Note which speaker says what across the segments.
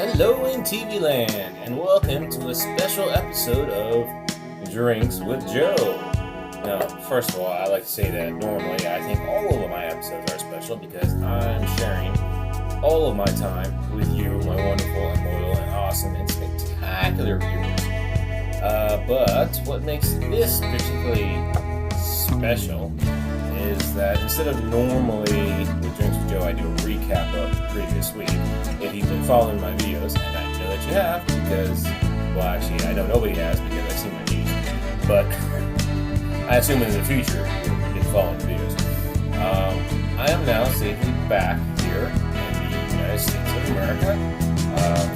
Speaker 1: Hello in TV land, and welcome to a special episode of Drinks with Joe. Now, first of all, I like to say that normally I think all of my episodes are special because I'm sharing all of my time with you, my wonderful and loyal and awesome and spectacular viewers. But what makes this particularly special is that instead of normally with Drinks with Joe, I do a recap of the previous week. If you've been following my videos, and I know that you have, because, well, actually, I know nobody has because I've seen my news, but I assume in the future you've been following the videos. I am now safely back here in the United States of America,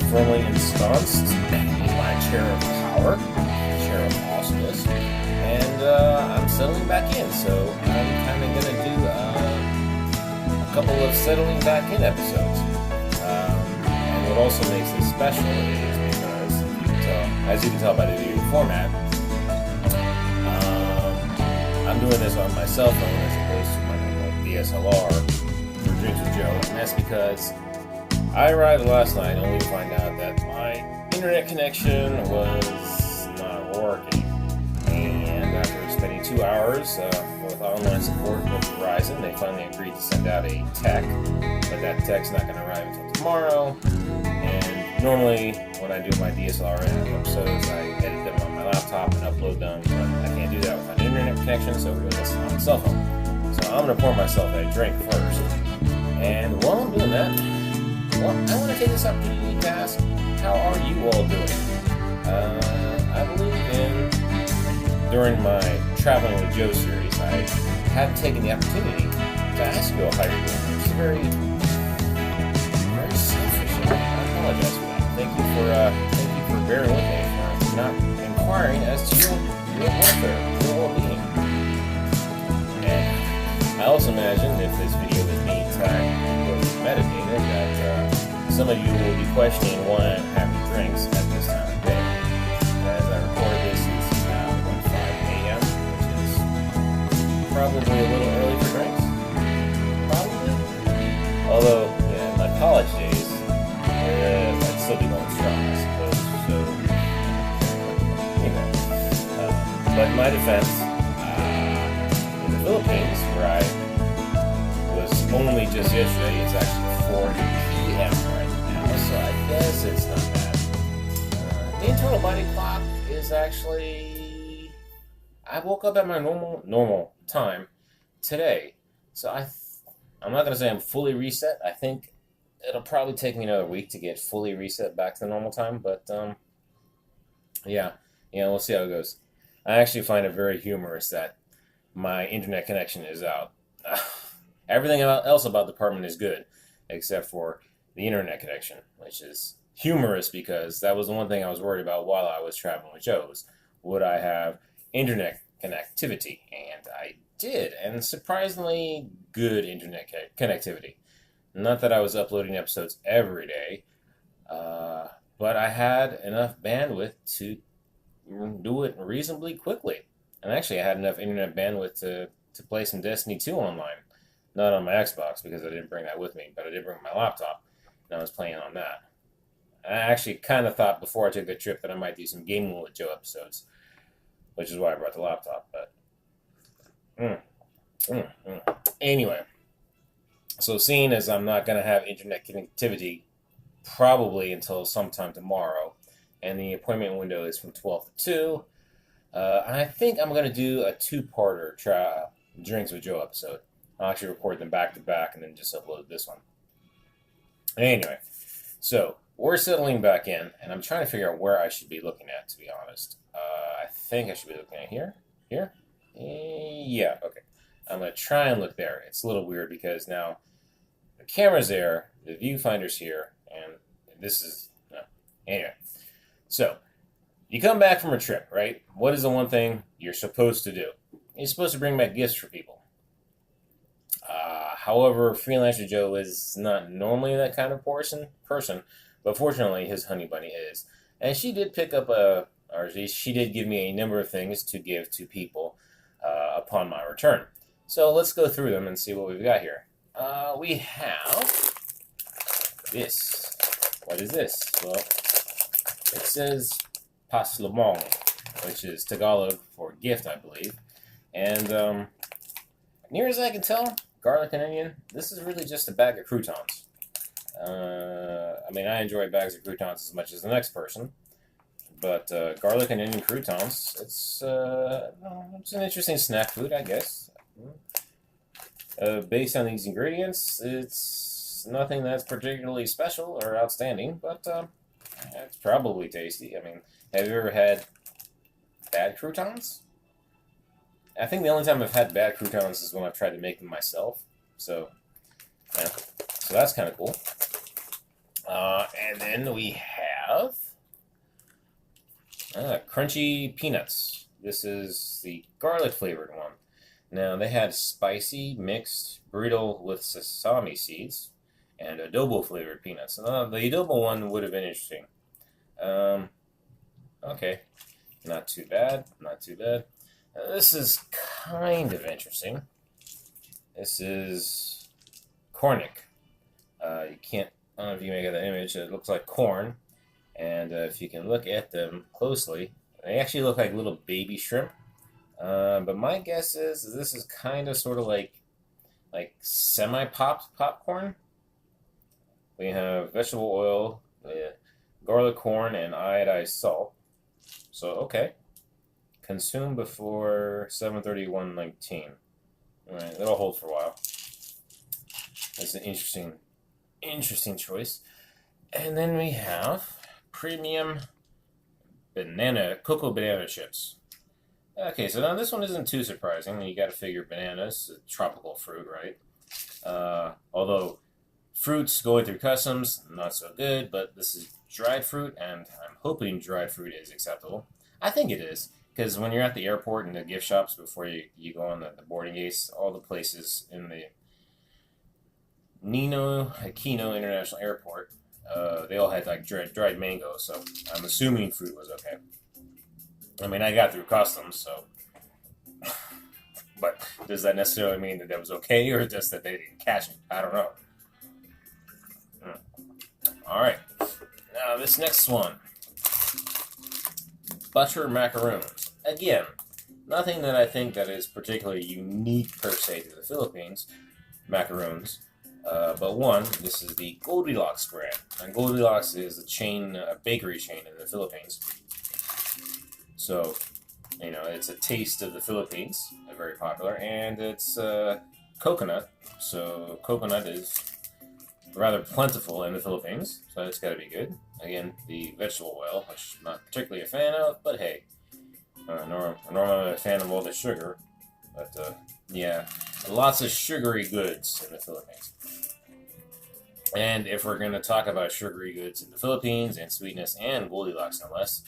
Speaker 1: firmly ensconced in my chair of power, chair of awesomeness, and I'm settling back in, so I'm kind of going to do a couple of settling back in episodes. And what also makes this special is because, as you can tell by the video format, I'm doing this on my cell phone as opposed to my normal DSLR for Drinks with Joe, and that's because I arrived last night only to find out that my internet connection was not working. And after spending 2 hours with online support with Verizon, they finally agreed to send out a tech, but that tech's not going to arrive until tomorrow. And normally, when I do my DSLR episodes, I edit them on my laptop and upload them, but I can't do that without an internet connection, so we're doing this on my cell phone. So I'm going to pour myself a drink first. And while I'm doing that, well, I want to take this opportunity to ask, how are you all doing? I believe during my Traveling with Joe series, I have taken the opportunity to ask you all how you're doing, which is very selfish. I apologize for that. Thank you for bearing with me, for not inquiring as to your welfare, your well-being. And I also imagine if this video is being tagged or metadata, that some of you will be questioning why I'm having drinks at this time of day. As I record this, it's now 5 a.m., which is probably a little early for drinks. Probably. Although, yeah, in my college days, I'd still be going strong, I suppose. So, but in my defense, in the Philippines, where I was only just yesterday, it's actually 4 p.m. right now, so I guess it's not bad. The internal body clock is actually... I woke up at my normal time today, so I'm not going to say I'm fully reset. I think it'll probably take me another week to get fully reset back to the normal time, but yeah, we'll see how it goes. I actually find it very humorous that my internet connection is out. Everything else about the apartment is good, except for the internet connection, which is humorous because that was the one thing I was worried about while I was traveling with Joe's. Would I have internet connectivity? And I did, and surprisingly good internet connectivity. Not that I was uploading episodes every day, but I had enough bandwidth to do it reasonably quickly. And actually, I had enough internet bandwidth to play some Destiny 2 online. Not on my Xbox, because I didn't bring that with me, but I did bring my laptop, and I was playing on that. I actually kind of thought before I took the trip that I might do some Gaming with Joe episodes, which is why I brought the laptop, but... Anyway, so seeing as I'm not going to have internet connectivity probably until sometime tomorrow, and the appointment window is from 12 to 2, I think I'm going to do a two-parter Drinks with Joe episode. I'll actually record them back-to-back and then just upload this one. Anyway, so we're settling back in, and I'm trying to figure out where I should be looking at, to be honest. I think I should be looking at here. Here? Yeah, okay. I'm going to try and look there. It's a little weird because now the camera's there, the viewfinder's here, and this is... No. Anyway, so you come back from a trip, right? What is the one thing you're supposed to do? You're supposed to bring back gifts for people. However, Freelancer Joe is not normally that kind of person, but fortunately his honey bunny is. And she did pick up she did give me a number of things to give to people upon my return. So let's go through them and see what we've got here. We have this What is this? Well, it says paslumong, which is Tagalog for gift, I believe. And near as I can tell, garlic and onion, this is really just a bag of croutons. I mean, I enjoy bags of croutons as much as the next person, but garlic and onion croutons, it's an interesting snack food, I guess. Based on these ingredients, it's nothing that's particularly special or outstanding, but it's probably tasty. I mean, have you ever had bad croutons? I think the only time I've had bad croutons is when I've tried to make them myself. So, yeah. So that's kind of cool. And then we have crunchy peanuts. This is the garlic flavored one. Now, they had spicy mixed burrito with sesame seeds and adobo flavored peanuts. The adobo one would have been interesting. Okay. Not too bad. Not too bad. This is kind of interesting. This is cornic. You can't, I don't know if you may get that image. It looks like corn. And if you can look at them closely, they actually look like little baby shrimp. But my guess is this is kind of sort of like semi-popped popcorn. We have vegetable oil, garlic corn, and iodized salt. So, okay. Consume before 7/31/19. All right, that'll hold for a while. That's an interesting choice. And then we have premium cocoa banana chips. Okay, so now this one isn't too surprising. You got to figure bananas, a tropical fruit, right? Although fruits going through customs, not so good, but this is dried fruit, and I'm hoping dried fruit is acceptable. I think it is. Because when you're at the airport and the gift shops before you go on the boarding gates, all the places in the Nino Aquino International Airport, they all had like dried mango, so I'm assuming fruit was okay. I mean, I got through customs, so... But does that necessarily mean that was okay, or just that they didn't catch it? I don't know. Alright. Now, this next one. Butter macaroons. Again, nothing that I think that is particularly unique per se to the Philippines, macaroons. But one, this is the Goldilocks brand. And Goldilocks is a bakery chain in the Philippines. So, it's a taste of the Philippines, very popular, and it's coconut. So coconut is rather plentiful in the Philippines, so it's got to be good. Again, the vegetable oil, which I'm not particularly a fan of, but hey, normally I'm a fan of all the sugar, but yeah, lots of sugary goods in the Philippines. And if we're going to talk about sugary goods in the Philippines, and sweetness, and Goldilocks no less,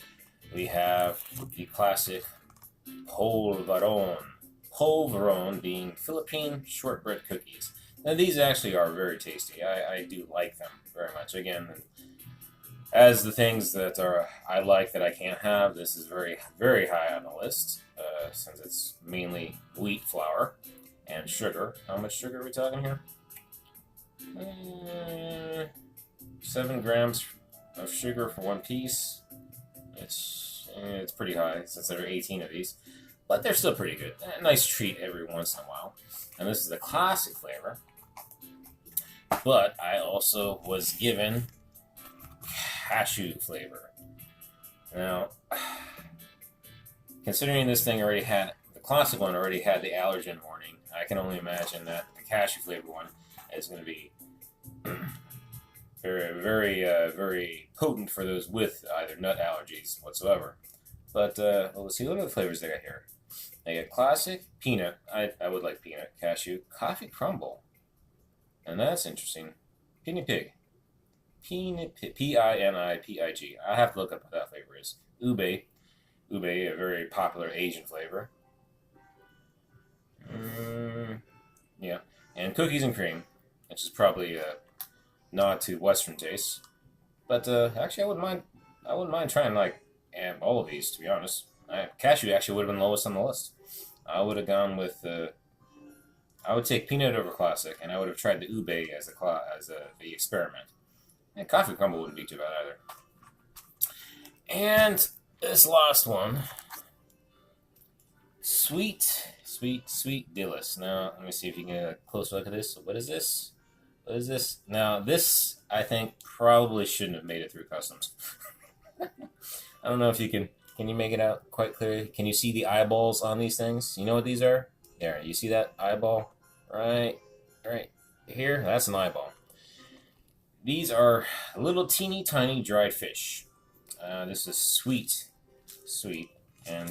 Speaker 1: we have the classic polvoron. Polvoron being Philippine shortbread cookies. Now, these actually are very tasty. I do like them very much. Again, as the things that I like that I can't have, this is very, very high on the list, since it's mainly wheat flour and sugar. How much sugar are we talking here? 7 grams of sugar for one piece. It's pretty high, since there are 18 of these. But they're still pretty good. A nice treat every once in a while. And this is the classic flavor. But I also was given cashew flavor. Now, considering this thing the classic one already had the allergen warning, I can only imagine that the cashew flavor one is going to be very, very, very potent for those with either nut allergies whatsoever. But let's see, what are the flavors they got here? They got classic, peanut, I would like peanut, cashew, coffee crumble, and that's interesting, peanut pig, Pinipig, I have to look up what that flavor is. Ube, a very popular Asian flavor. Yeah, and cookies and cream, which is probably a nod to Western tastes. But actually, I wouldn't mind trying all of these, to be honest. Cashew actually would have been lowest on the list. I would have gone with I would take peanut over classic, and I would have tried the ube as the experiment. And coffee crumble wouldn't be too bad either. And this last one, sweet Dillis. Now, let me see if you can get a closer look at this. What is this? What is this? Now, this, I think, probably shouldn't have made it through customs. I don't know if you can you make it out quite clearly? Can you see the eyeballs on these things? You know what these are? There, you see that eyeball? Right here? That's an eyeball. These are little teeny tiny dried fish. This is sweet, and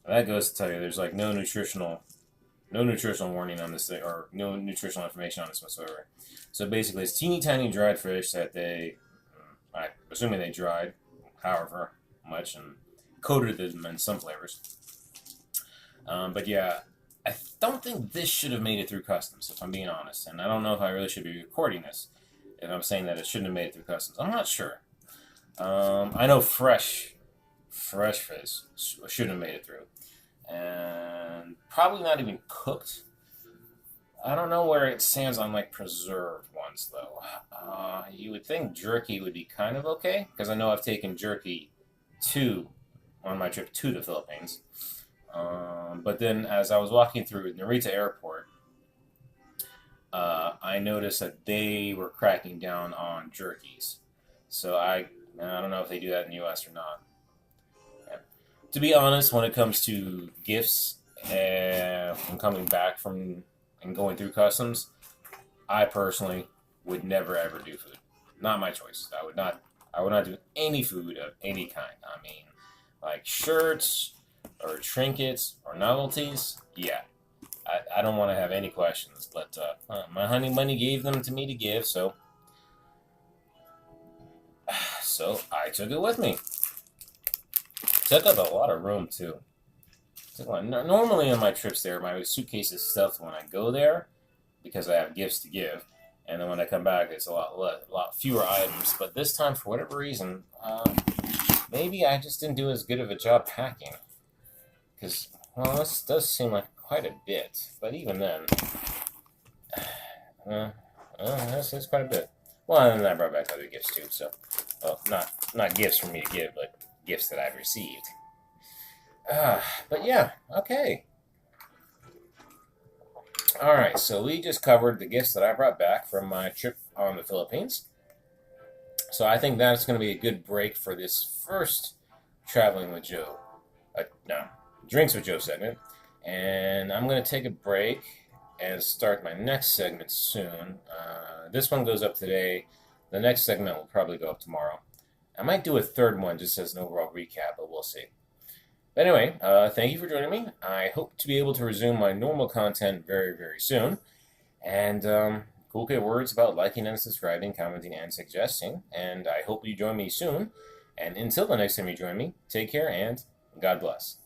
Speaker 1: that goes to tell you there's like no nutritional warning on this thing, or no nutritional information on this whatsoever. So basically, it's teeny tiny dried fish that I'm assuming they dried, however much, and coated them in some flavors. But yeah, I don't think this should have made it through customs, if I'm being honest. And I don't know if I really should be recording this if I'm saying that it shouldn't have made it through customs. I'm not sure. I know fresh fish shouldn't have made it through. And probably not even cooked. I don't know where it stands on like preserved ones though. You would think jerky would be kind of okay, because I know I've taken jerky on my trip to the Philippines. But then as I was walking through Narita Airport, I noticed that they were cracking down on jerkies. So I don't know if they do that in the U.S. or not. Yeah. To be honest, when it comes to gifts from coming back from and going through customs, I personally would never ever do food. Not my choice. I would not do any food of any kind. I mean, like shirts or trinkets or novelties. Yeah, I don't want to have any questions. But my honey money gave them to me to give, so I took it with me. Took up a lot of room too. Normally on my trips there, my suitcase is stuffed when I go there because I have gifts to give, and then when I come back, it's a lot fewer items. But this time, for whatever reason, maybe I just didn't do as good of a job packing. Because, well, this does seem like quite a bit. But even then, that's quite a bit. Well, and then I brought back other gifts too. So, well, not gifts for me to give, but gifts that I've received. But yeah, okay. Alright, so we just covered the gifts that I brought back from my trip on the Philippines. So I think that's going to be a good break for this first Traveling with Joe. Drinks with Joe segment. And I'm going to take a break and start my next segment soon. This one goes up today. The next segment will probably go up tomorrow. I might do a third one just as an overall recap, but we'll see. But anyway, thank you for joining me. I hope to be able to resume my normal content very, very soon. And cool words about liking and subscribing, commenting, and suggesting. And I hope you join me soon. And until the next time you join me, take care and God bless.